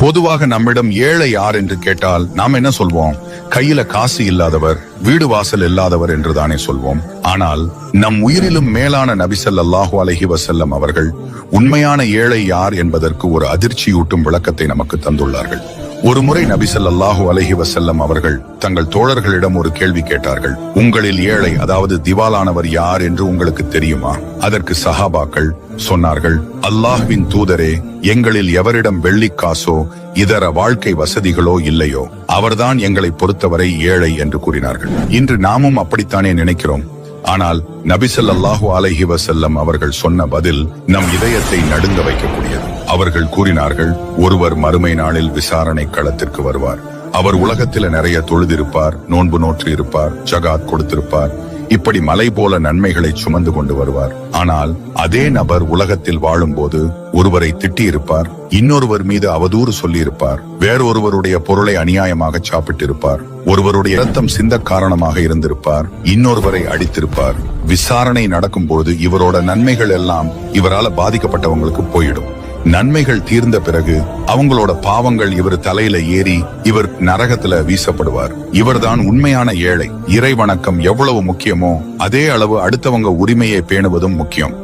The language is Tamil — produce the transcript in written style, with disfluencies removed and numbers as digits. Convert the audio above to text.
பொதுவாக நம்மிடம் ஏழை யார் என்று கேட்டால் நாம் என்ன சொல்வோம்? கையில காசு இல்லாதவர், வீடு வாசல் இல்லாதவர் என்றுதானே சொல்வோம். ஆனால் நம் உயிரிலும் மேலான நபி ஸல்லல்லாஹு அலைஹி வஸல்லம் அவர்கள் உண்மையான ஏழை யார் என்பதற்கு ஒரு அதிர்ச்சியூட்டும் விளக்கத்தை நமக்கு தந்துள்ளார்கள். ஒரு முறை நபி ஸல்லல்லாஹு அலைஹி வஸல்லம் அவர்கள் தங்கள் தோழர்களிடம் ஒரு கேள்வி கேட்டார்கள். உங்களில் ஏழை, அதாவது திவாலானவர் யார் என்று உங்களுக்கு தெரியுமா? அதற்கு சஹாபாக்கள் சொன்னார்கள், அல்லாஹ்வின் தூதரே, எங்களில் எவரிடம் வெள்ளிக்காசோ இதர வாழ்க்கை வசதிகளோ இல்லையோ அவர்தான் எங்களை பொறுத்தவரை ஏழை என்று கூறினார்கள். இன்று நாமும் அப்படித்தானே நினைக்கிறோம். ஆனால் நபி ஸல்லல்லாஹு அலைஹி வஸல்லம் அவர்கள் சொன்ன பதில் நம் இதயத்தை நடுங்க வைக்கக்கூடியது. அவர்கள் கூறினார்கள், ஒருவர் மறுமை நாளில் விசாரணை களத்திற்கு வருவார். அவர் உலகத்தில் நிறைய தொழுதிருப்பார், நோன்பு நோற்று இருப்பார், ஜகாத் கொடுத்திருப்பார், இப்படி மலை போல நன்மைகளை சுமந்து கொண்டு வருவார். ஆனால் அதே நபர் உலகத்தில் வாழும்போது ஒருவரை திட்டியிருப்பார், இன்னொருவர் மீது அவதூறு சொல்லியிருப்பார், வேறொருவருடைய பொருளை அநியாயமாக சாப்பிட்டிருப்பார், ஒருவருடைய இரத்தம் சிந்த காரணமாக இருந்திருப்பார், இன்னொருவரை அடித்திருப்பார். விசாரணை நடக்கும் போது இவரோட நன்மைகள் எல்லாம் இவரால பாதிக்கப்பட்டவங்களுக்கு போயிடும். நன்மைகள் தீர்ந்த பிறகு அவங்களோட பாவங்கள் இவர் தலையில ஏறி இவர் நரகத்துல வீசப்படுவார். இவர்தான் உண்மையான ஏழை. இறை வணக்கம் எவ்வளவு முக்கியமோ அதே அளவு அடுத்தவங்க உரிமையை பேணுவதும் முக்கியம்.